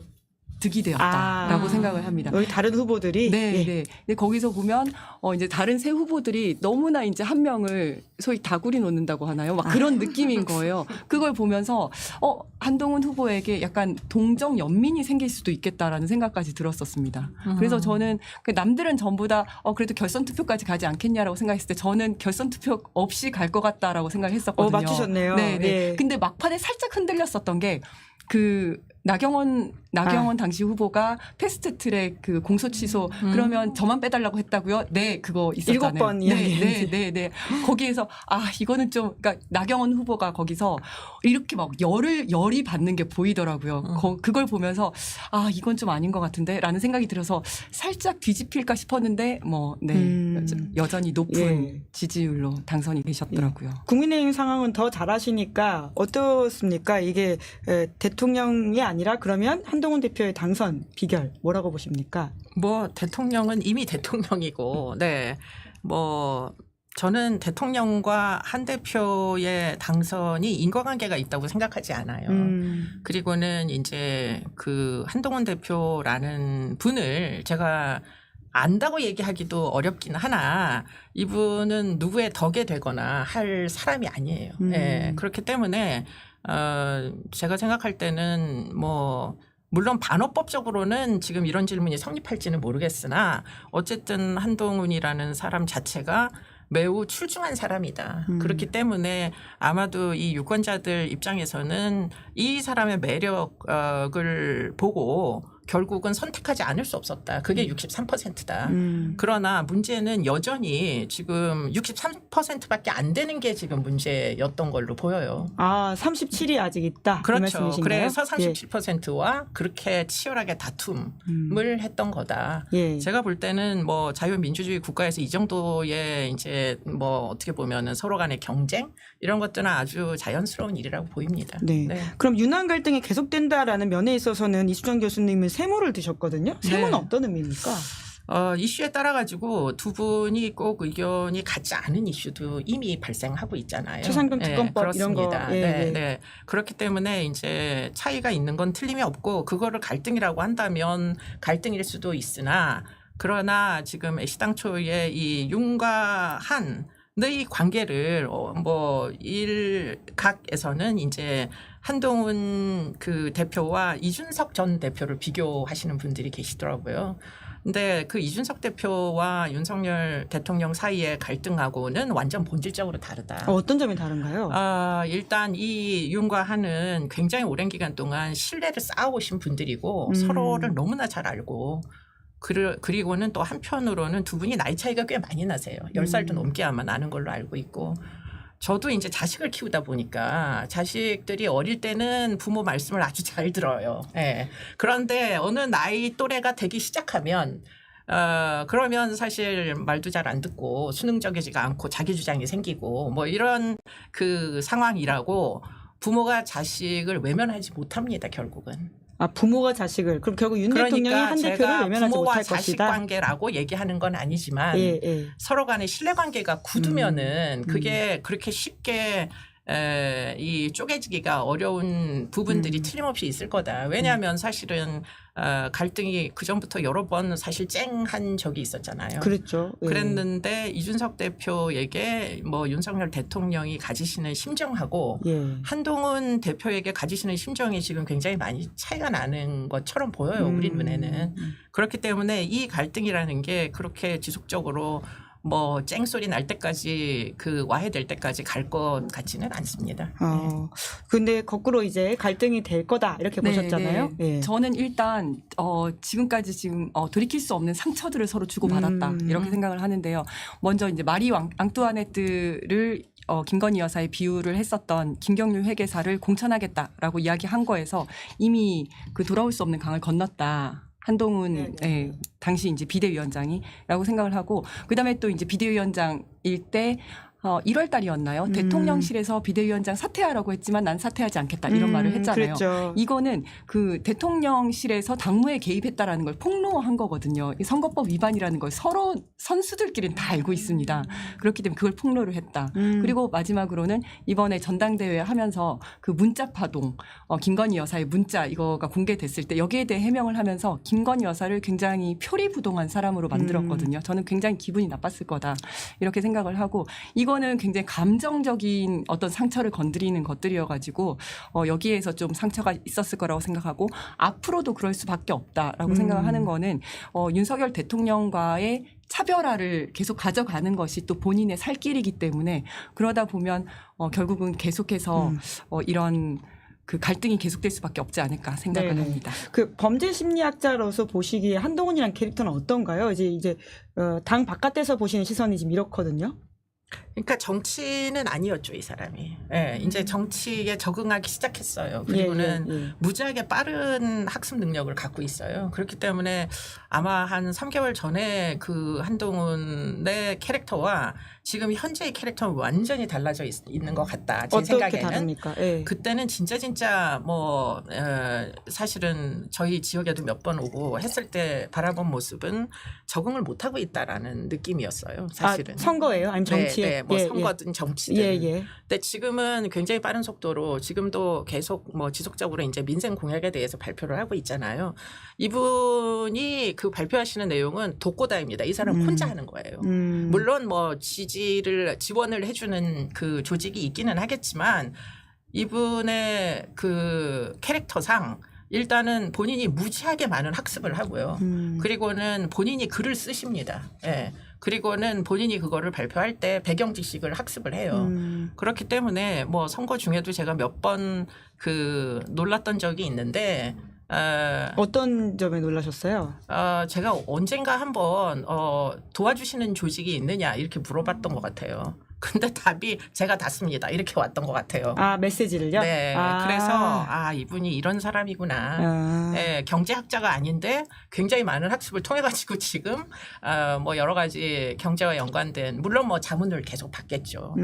득이 되었다라고 생각을 합니다. 여기 다른 후보들이 네, 예. 네. 근데 거기서 보면 이제 다른 세 후보들이 너무나 이제 한 명을 소위 다구리 놓는다고 하나요? 막 그런 느낌인 거예요. 그걸 보면서 한동훈 후보에게 약간 동정 연민이 생길 수도 있겠다라는 생각까지 들었었습니다. 그래서 저는 남들은 전부 다 그래도 결선 투표까지 가지 않겠냐라고 생각했을 때 저는 결선 투표 없이 갈 것 같다라고 생각했었거든요. 맞추셨네요. 네, 네. 예. 근데 막판에 살짝 흔들렸었던 게 나경원 당시 후보가 패스트트랙 그 공소 취소 그러면 저만 빼달라고 했다고요? 네, 그거 있었잖아요. 7번 이야기. 네. 거기에서 이거는 좀 그러니까 나경원 후보가 거기서 이렇게 막 열이 받는 게 보이더라고요. 그걸 보면서 이건 좀 아닌 것 같은데라는 생각이 들어서 살짝 뒤집힐까 싶었는데 여전히 높은 예. 지지율로 당선이 되셨더라고요. 국민의힘 상황은 더 잘하시니까 어떻습니까? 이게 대통령이 아니라 그러면 한동훈 대표의 당선 비결 뭐라고 보십니까? 뭐 대통령은 이미 대통령이고, 네, 뭐 저는 대통령과 한 대표의 당선이 인과관계가 있다고 생각하지 않아요. 그리고는 이제 그 한동훈 대표라는 분을 제가 안다고 얘기하기도 어렵긴 하나 이분은 누구의 덕에 되거나 할 사람이 아니에요. 네, 그렇기 때문에 제가 생각할 때는 뭐 물론 반어법적으로는 지금 이런 질문이 성립할지는 모르겠으나 어쨌든 한동훈이라는 사람 자체가 매우 출중한 사람이다. 그렇기 때문에 아마도 이 유권자들 입장에서는 이 사람의 매력을 보고 결국은 선택하지 않을 수 없었다. 그게 63%다. 그러나 문제는 여전히 지금 63%밖에 안 되는 게 지금 문제였던 걸로 보여요. 37이 아직 있다. 이 그렇죠. 말씀이신가요? 그래서 예. 37%와 그렇게 치열하게 다툼을 했던 거다. 예. 제가 볼 때는 뭐 자유민주주의 국가에서 이 정도의 이제 뭐 어떻게 보면은 서로 간의 경쟁 이런 것들은 아주 자연스러운 일이라고 보입니다. 네. 네. 그럼 윤한 갈등이 계속된다라는 면에 있어서는 이수정 교수님은 세모를 드셨거든요. 세모는 네. 어떤 의미입니까? 이슈에 따라 가지고 두 분이 꼭 의견이 같지 않은 이슈도 이미 발생하고 있잖아요. 최상병 특검법 이런 거. 그렇습니다. 예, 네, 예. 네. 그렇기 때문에 이제 차이가 있는 건 틀림이 없고 그거를 갈등이라고 한다면 갈등일 수도 있으나 그러나 지금 애시당초의 이 윤과 한의 관계를 뭐 일각에서는 이제 한동훈 그 대표와 이준석 전 대표를 비교하시는 분들이 계시더라고요. 근데 그 이준석 대표와 윤석열 대통령 사이의 갈등하고는 완전 본질적으로 다르다. 어떤 점이 다른가요? 일단 이 윤과 한은 굉장히 오랜 기간 동안 신뢰를 쌓아오신 분들이고 서로를 너무나 잘 알고 그리고는 또 한편으로는 두 분이 나이 차이가 꽤 많이 나세요. 10살도 넘게 아마 나는 걸로 알고 있고. 저도 이제 자식을 키우다 보니까 자식들이 어릴 때는 부모 말씀을 아주 잘 들어요. 예. 그런데 어느 나이 또래가 되기 시작하면 그러면 사실 말도 잘 안 듣고 수능적이지가 않고 자기 주장이 생기고 뭐 이런 그 상황이라고 부모가 자식을 외면하지 못합니다. 결국은. 아, 부모가 자식을 그럼 결국 윤 대통령이 그러니까 한 대표를 제가 외면하지 부모와 못할 자식 것이다. 관계라고 얘기하는 건 아니지만 예, 예. 서로 간의 신뢰관계가 굳으면은 그게 그렇게 쉽게 이 쪼개지기가 어려운 부분들이 틀림없이 있을 거다. 왜냐하면 사실은 갈등이 그 전부터 여러 번 사실 쨍한 적이 있었잖아요. 그랬죠. 예. 그랬는데 이준석 대표에게 뭐 윤석열 대통령이 가지시는 심정하고 예. 한동훈 대표에게 가지시는 심정이 지금 굉장히 많이 차이가 나는 것처럼 보여요. 우리 눈에는. 그렇기 때문에 이 갈등이라는 게 그렇게 지속적으로 뭐 쨍소리 날 때까지 그 와해될 때까지 갈 것 같지는 않습니다. 근데 거꾸로 이제 갈등이 될 거다 이렇게 네, 보셨잖아요. 네. 예. 저는 일단 지금까지 돌이킬 수 없는 상처들을 서로 주고받았다 이렇게 생각을 하는데요. 먼저 이제 마리 앙뚜아네트를 김건희 여사의 비유를 했었던 김경률 회계사를 공천하겠다라고 이야기한 거에서 이미 그 돌아올 수 없는 강을 건넜다. 한동훈 당시 이제 비대위원장이라고 생각을 하고 그다음에 또 이제 비대위원장일 때 1월 달이었나요? 대통령실에서 비대위원장 사퇴하라고 했지만 난 사퇴하지 않겠다 이런 말을 했잖아요. 그랬죠. 이거는 그 대통령실에서 당무에 개입했다라는 걸 폭로한 거거든요. 이 선거법 위반이라는 걸 서로 선수들끼리는 다 알고 있습니다. 그렇기 때문에 그걸 폭로를 했다. 그리고 마지막으로는 이번에 전당대회 하면서 그 문자 파동, 김건희 여사의 문자 이거가 공개됐을 때 여기에 대해 해명을 하면서 김건희 여사를 굉장히 표리부동한 사람으로 만들었거든요. 저는 굉장히 기분이 나빴을 거다 이렇게 생각을 하고 이거는 굉장히 감정적인 어떤 상처를 건드리는 것들이어가지고 여기에서 좀 상처가 있었을 거라고 생각하고 앞으로도 그럴 수밖에 없다라고 생각을 하는 거는 윤석열 대통령과의 차별화를 계속 가져가는 것이 또 본인의 살 길이기 때문에 그러다 보면 결국은 계속해서 이런 그 갈등이 계속될 수밖에 없지 않을까 생각을 네네. 합니다. 그 범죄 심리학자로서 보시기에 한동훈이란 캐릭터는 어떤가요? 이제 당 바깥에서 보시는 시선이 지금 이렇거든요. 그러니까 정치는 아니었죠, 이 사람이. 예, 이제 정치에 적응하기 시작했어요. 그리고는 예. 무지하게 빠른 학습 능력을 갖고 있어요. 그렇기 때문에 아마 한 3개월 전에 그 한동훈의 캐릭터와 지금 현재의 캐릭터는 완전히 달라져 있는 것 같다. 제 어떻게 생각에는. 다릅니까? 예. 그때는 진짜 뭐 사실은 저희 지역에도 몇 번 오고 했을 때 바라본 모습은 적응을 못하고 있다라는 느낌이었어요. 사실은. 선거예요? 아니면 정치에? 네, 뭐 선거든 정치든. 예. 근데 지금은 굉장히 빠른 속도로 지금도 계속 뭐 지속적으로 이제 민생 공약에 대해서 발표를 하고 있잖아요. 이분이 그 발표하시는 내용은 독고다입니다. 이 사람 혼자 하는 거예요. 물론 뭐 지원을 해주는 그 조직이 있기는 하겠지만 이분의 그 캐릭터상 일단은 본인이 무지하게 많은 학습을 하고요. 그리고는 본인이 글을 쓰십니다. 예. 그리고는 본인이 그거를 발표할 때 배경 지식을 학습을 해요. 그렇기 때문에 뭐 선거 중에도 제가 몇 번 그 놀랐던 적이 있는데 어떤 점에 놀라셨어요? 제가 언젠가 한번 도와주시는 조직이 있느냐 이렇게 물어봤던 것 같아요. 근데 답이 제가 닫습니다. 이렇게 왔던 것 같아요. 메시지를요? 네. 그래서 이분이 이런 사람이구나. 네, 경제학자가 아닌데 굉장히 많은 학습을 통해 가지고 지금 뭐 여러 가지 경제와 연관된 물론 뭐 자문을 계속 받겠죠.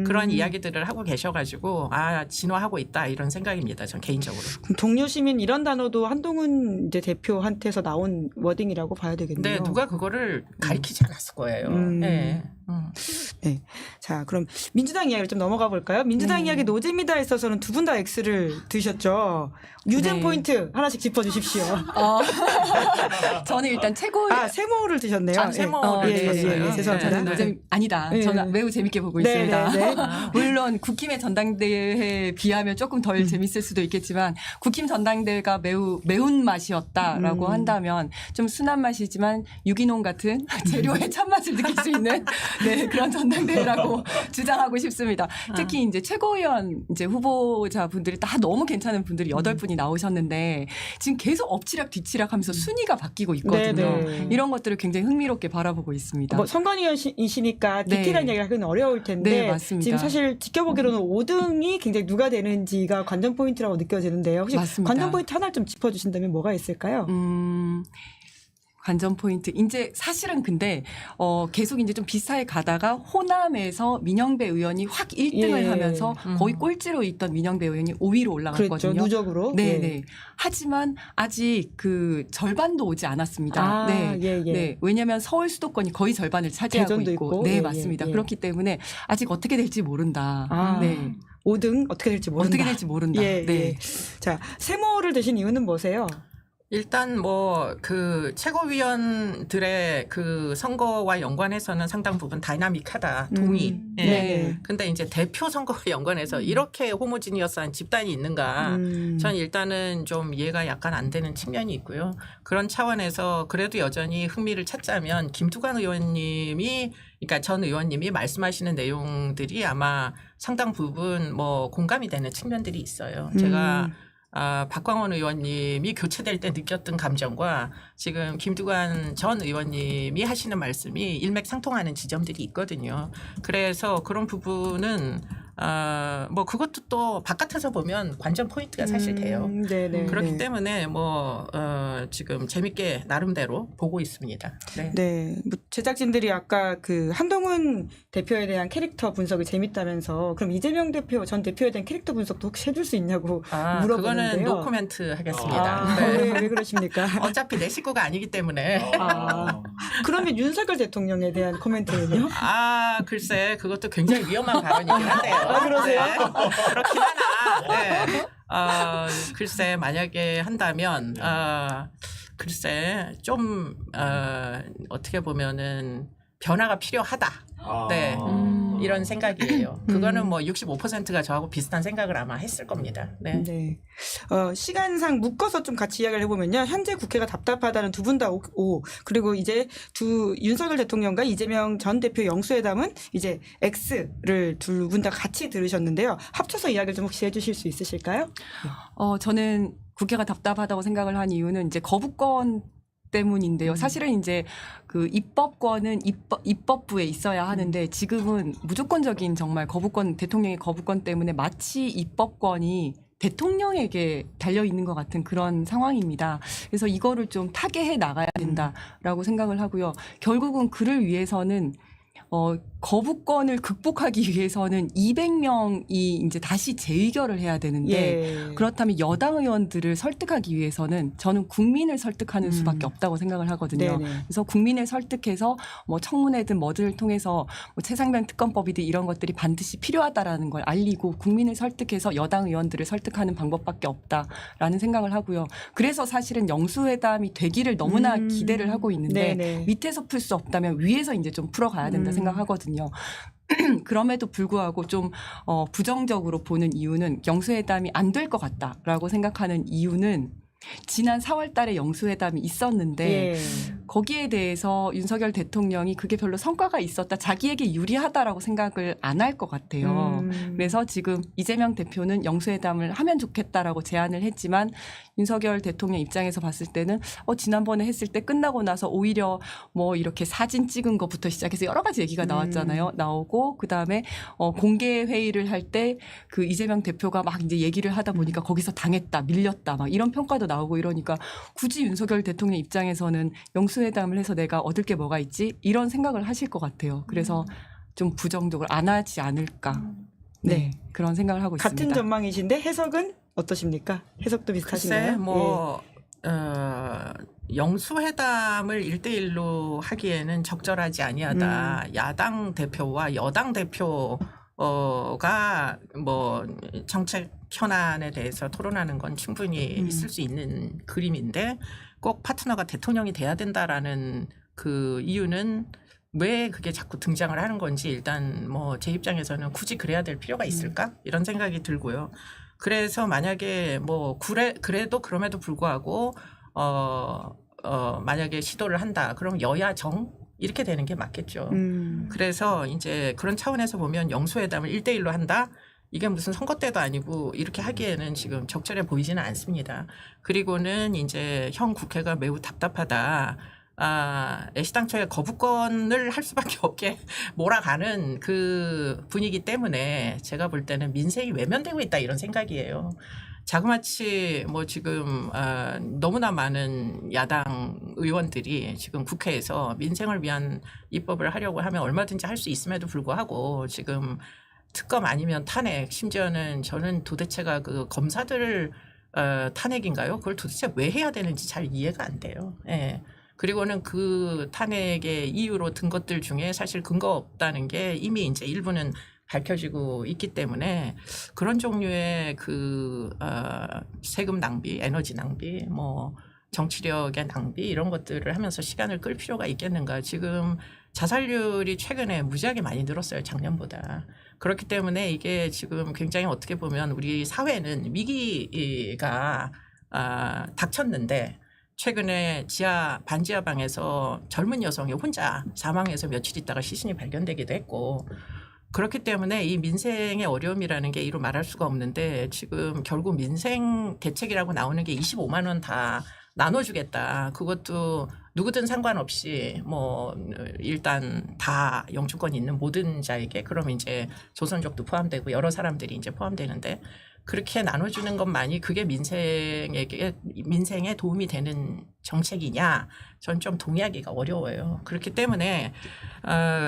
그런 이야기들을 하고 계셔가지고 진화하고 있다 이런 생각입니다. 전 개인적으로. 그럼 동료 시민 이런 단어도 한동훈 이제 대표한테서 나온 워딩이라고 봐야 되겠네요. 네, 누가 그거를 가리키지 않았을 거예요. 네. 네. 자, 그럼 민주당 이야기를 좀 넘어가 볼까요? 민주당 이야기 노잼이다에 있어서는 두 분 다 X를 드셨죠. 유잼 네. 포인트 하나씩 짚어주십시오. 저는 일단 최고 세모를 드셨네요. 세모를 드셨어요. 죄송합니다. 저는 노잼 아니다. 네. 저는 매우 재밌게 보고 네, 있습니다. 네, 네. 물론 국힘의 전당대회에 비하면 조금 덜 재밌을 수도 있겠지만 국힘 전당대회가 매우 매운 맛이었다라고 한다면 좀 순한 맛이지만 유기농 같은 재료의 참맛을 느낄 수 있는 그런 전당대회라고 주장하고 싶습니다. 특히 이제 최고위원 이제 후보자분들이 다 너무 괜찮은 분들이 8분이 나오셨는데 지금 계속 엎치락 뒤치락 하면서 순위가 바뀌고 있거든요. 네. 이런 것들을 굉장히 흥미롭게 바라보고 있습니다. 뭐 선관위이시니까 디테일한 네. 얘기가 하기는 어려울 텐데 네, 맞습니다. 지금 사실 지켜보기로는 5등이 굉장히 누가 되는지가 관전 포인트라고 느껴지는데요. 혹시 맞습니다. 관전 포인트 하나를 좀 짚어주신다면 뭐가 있을까요? 관전 포인트. 이제 사실은 근데 계속 이제 좀 비슷하게 가다가 호남에서 민영배 의원이 확 1등을 예. 하면서 거의 꼴찌로 있던 민영배 의원이 5위로 올라갔거든요. 그랬죠. 누적으로. 네, 예. 네. 하지만 아직 그 절반도 오지 않았습니다. 아, 네. 예, 예. 네. 왜냐하면 서울 수도권이 거의 절반을 차지하고 대전도 있고. 있고. 네, 예, 맞습니다. 예, 예. 그렇기 때문에 아직 어떻게 될지 모른다. 아, 네. 5등 어떻게 될지 모른다. 어떻게 될지 모른다. 예, 네. 예. 자, 세모를 드신 이유는 뭐세요? 일단 뭐 그 최고위원들의 그 선거와 연관해서는 상당 부분 다이나믹하다. 동의. 예. 네. 근데 이제 대표 선거와 연관해서 이렇게 호모지니어스한 집단이 있는가? 전 일단은 좀 이해가 약간 안 되는 측면이 있고요. 그런 차원에서 그래도 여전히 흥미를 찾자면 김두관 의원님이 그러니까 전 의원님이 말씀하시는 내용들이 아마 상당 부분 뭐 공감이 되는 측면들이 있어요. 제가 박광원 의원님이 교체될 때 느꼈던 감정과 지금 김두관 전 의원님이 하시는 말씀이 일맥상통하는 지점들이 있거든요. 그래서 그런 부분은 뭐 그것도 또 바깥에서 보면 관전 포인트가 사실 돼요. 네네. 그렇기 네. 때문에 뭐 지금 재밌게 나름대로 보고 있습니다. 네. 네, 뭐 제작진들이 아까 그 한동훈 대표에 대한 캐릭터 분석이 재밌다면서 그럼 이재명 대표 전 대표에 대한 캐릭터 분석도 혹시 해줄 수 있냐고 그거는 물어보는데요. 노코멘트 하겠습니다. 아, 네. 왜 그러십니까? 어차피 내 식구가 아니기 때문에. 그러면 윤석열 대통령에 대한 코멘트는요? 글쎄, 그것도 굉장히 위험한 발언이긴 한데요. 아, 그러세요? 네, 그렇긴 하나. 네. 글쎄, 만약에 한다면, 글쎄, 좀, 어떻게 보면은 변화가 필요하다. 네. 이런 생각이에요. 그거는 뭐 65%가 저하고 비슷한 생각을 아마 했을 겁니다. 네. 네. 시간상 묶어서 좀 같이 이야기를 해보면요. 현재 국회가 답답하다는 두 분 다 O, 그리고 이제 윤석열 대통령과 이재명 전 대표 영수회담은 이제 X를 두 분 다 같이 들으셨는데요. 합쳐서 이야기를 좀 혹시 해주실 수 있으실까요? 저는 국회가 답답하다고 생각을 한 이유는 이제 거부권 때문인데요. 사실은 이제 그 입법권은 입법부에 있어야 하는데 지금은 무조건적인 정말 거부권, 대통령의 거부권 때문에 마치 입법권이 대통령에게 달려 있는 것 같은 그런 상황입니다. 그래서 이거를 좀 타개해 나가야 된다라고 생각을 하고요. 결국은 그를 위해서는 거부권을 극복하기 위해서는 200명이 이제 다시 재의결을 해야 되는데 예. 그렇다면 여당 의원들을 설득하기 위해서는 저는 국민을 설득하는 수밖에 없다고 생각을 하거든요. 네네. 그래서 국민을 설득해서 뭐 청문회든 뭐들을 통해서 뭐 최상병 특검법이든 이런 것들이 반드시 필요하다라는 걸 알리고 국민을 설득해서 여당 의원들을 설득하는 방법밖에 없다라는 생각을 하고요. 그래서 사실은 영수회담이 되기를 너무나 기대를 하고 있는데 네네. 밑에서 풀 수 없다면 위에서 이제 좀 풀어가야 된다 생각하거든요. 그럼에도 불구하고 좀 부정적으로 보는 이유는 영수회담이 안 될 것 같다라고 생각하는 이유는 지난 4월 달에 영수회담이 있었는데 예. 거기에 대해서 윤석열 대통령이 그게 별로 성과가 있었다, 자기에게 유리하다라고 생각을 안 할 것 같아요. 그래서 지금 이재명 대표는 영수회담을 하면 좋겠다라고 제안을 했지만 윤석열 대통령 입장에서 봤을 때는 지난번에 했을 때 끝나고 나서 오히려 뭐 이렇게 사진 찍은 것부터 시작해서 여러 가지 얘기가 나왔잖아요. 나오고 그다음에 공개 회의를 할 때 그 이재명 대표가 막 이제 얘기를 하다 보니까 거기서 당했다, 밀렸다 막 이런 평가도 나오고 이러니까 굳이 윤석열 대통령 입장에서는 영수회담을 해서 내가 얻을 게 뭐가 있지? 이런 생각을 하실 것 같아요. 그래서 좀 부정적으로 안 하지 않을까. 네. 그런 생각을 하고 있습니다. 같은 전망이신데 해석은 어떠십니까? 해석도 비슷하신가요? 글쎄, 뭐, 영수회담을 1대1로 하기에는 적절하지 아니하다. 야당 대표와 여당 대표가 뭐 정책 현안에 대해서 토론하는 건 충분히 있을 수 있는 그림인데 꼭 파트너가 대통령이 돼야 된다라는 그 이유는 왜 그게 자꾸 등장을 하는 건지 일단 뭐 제 입장에서는 굳이 그래야 될 필요가 있을까? 이런 생각이 들고요. 그래서 만약에 뭐 그래도 그럼에도 불구하고 만약에 시도를 한다. 그럼 여야 정 이렇게 되는 게 맞겠죠. 그래서 이제 그런 차원에서 보면 영수회담을 1대1로 한다. 이게 무슨 선거 때도 아니고 이렇게 하기에는 지금 적절해 보이지는 않습니다. 그리고는 이제 현 국회가 매우 답답하다. 애시당초에 거부권을 할 수밖에 없게 몰아가는 그 분위기 때문에 제가 볼 때는 민생이 외면되고 있다 이런 생각이에요. 자그마치 뭐 지금 너무나 많은 야당 의원들이 지금 국회에서 민생을 위한 입법을 하려고 하면 얼마든지 할 수 있음에도 불구하고 지금 특검 아니면 탄핵, 심지어는 저는 도대체가 그 검사들 탄핵인가요? 그걸 도대체 왜 해야 되는지 잘 이해가 안 돼요. 예. 그리고는 그 탄핵의 이유로 든 것들 중에 사실 근거 없다는 게 이미 이제 일부는 밝혀지고 있기 때문에 그런 종류의 그 세금 낭비, 에너지 낭비, 뭐 정치력의 낭비 이런 것들을 하면서 시간을 끌 필요가 있겠는가. 지금 자살률이 최근에 무지하게 많이 늘었어요. 작년보다. 그렇기 때문에 이게 지금 굉장히 어떻게 보면 우리 사회는 위기가 닥쳤는데 최근에 반지하 방에서 젊은 여성이 혼자 사망해서 며칠 있다가 시신이 발견되기도 했고 그렇기 때문에 이 민생의 어려움이라는 게 이루 말할 수가 없는데 지금 결국 민생 대책이라고 나오는 게 25만 원 다 나눠주겠다. 그것도 누구든 상관없이 뭐 일단 다 영주권 있는 모든 자에게 그럼 이제 조선족도 포함되고 여러 사람들이 이제 포함되는데 그렇게 나눠주는 것만이 그게 민생에 도움이 되는 정책이냐? 전 좀 동의하기가 어려워요. 그렇기 때문에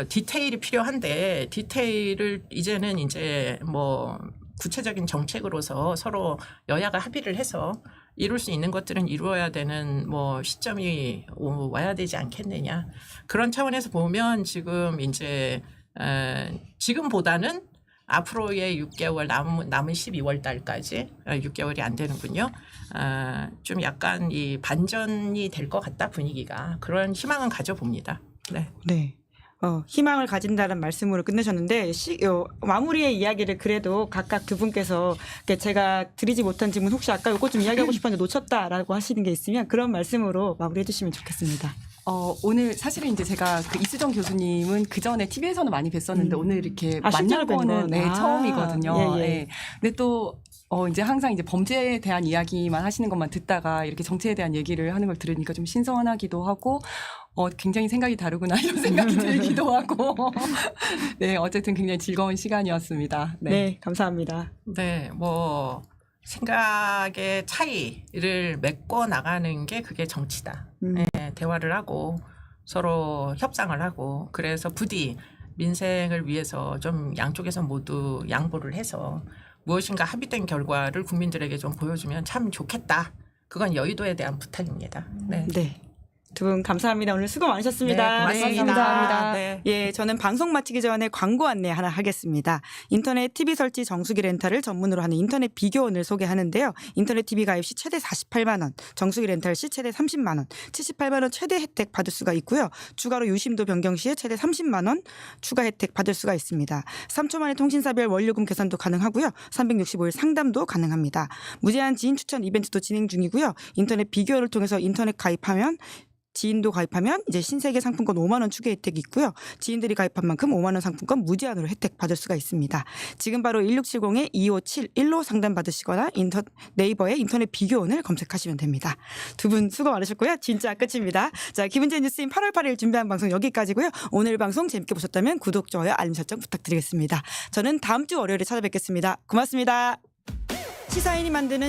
디테일이 필요한데 디테일을 이제는 이제 뭐 구체적인 정책으로서 서로 여야가 합의를 해서 이룰 수 있는 것들은 이루어야 되는 뭐 시점이 와야 되지 않겠느냐. 그런 차원에서 보면 지금 이제 지금보다는 앞으로의 6개월 남은 12월 달까지 6개월이 안 되는군요. 좀 약간 이 반전이 될 것 같다 분위기가. 그런 희망은 가져봅니다. 네. 네. 희망을 가진다는 말씀으로 끝내셨는데 마무리의 이야기를 그래도 각각 두 분께서 제가 드리지 못한 질문 혹시 아까 이거 좀 이야기하고 싶었는데 놓쳤다라고 하시는 게 있으면 그런 말씀으로 마무리해 주시면 좋겠습니다. 오늘 사실은 이제 제가 그 이수정 교수님은 그 전에 TV에서는 많이 뵀었는데 오늘 이렇게 실제로 뵌 만난 건? 거는 처음이거든요. 예, 예. 네. 근데 또 이제 항상 이제 범죄에 대한 이야기만 하시는 것만 듣다가 이렇게 정치에 대한 얘기를 하는 걸 들으니까 좀 신선하기도 하고 굉장히 생각이 다르구나 이런 생각이 들기도 하고 네 어쨌든 굉장히 즐거운 시간이었습니다. 네, 네 감사합니다. 네, 뭐 생각의 차이를 메꿔 나가는 게 그게 정치다. 네, 대화를 하고 서로 협상을 하고 그래서 부디 민생을 위해서 좀 양쪽에서 모두 양보를 해서 무엇인가 합의된 결과를 국민들에게 좀 보여주면 참 좋겠다. 그건 여의도에 대한 부탁입니다. 네. 네. 두 분 감사합니다. 오늘 수고 많으셨습니다. 네, 고맙습니다. 네, 감사합니다. 네. 예, 저는 방송 마치기 전에 광고 안내 하나 하겠습니다. 인터넷 TV 설치 정수기 렌탈을 전문으로 하는 인터넷 비교원을 소개하는데요. 인터넷 TV 가입 시 최대 48만 원, 정수기 렌탈 시 최대 30만 원, 78만 원 최대 혜택 받을 수가 있고요. 추가로 유심도 변경 시에 최대 30만 원 추가 혜택 받을 수가 있습니다. 3초 만에 통신사별 원료금 계산도 가능하고요. 365일 상담도 가능합니다. 무제한 지인 추천 이벤트도 진행 중이고요. 인터넷 비교원을 통해서 인터넷 가입하면 지인도 가입하면 이제 신세계 상품권 5만 원 추가 혜택이 있고요. 지인들이 가입한 만큼 5만 원 상품권 무제한으로 혜택 받을 수가 있습니다. 지금 바로 1670-2571로 상담 받으시거나 네이버에 인터넷 비교원을 검색하시면 됩니다. 두 분 수고 많으셨고요. 진짜 끝입니다. 자, 김은재 뉴스인 8월 8일 준비한 방송 여기까지고요. 오늘 방송 재밌게 보셨다면 구독, 좋아요, 알림 설정 부탁드리겠습니다. 저는 다음 주 월요일에 찾아뵙겠습니다. 고맙습니다. 시사인이 만드는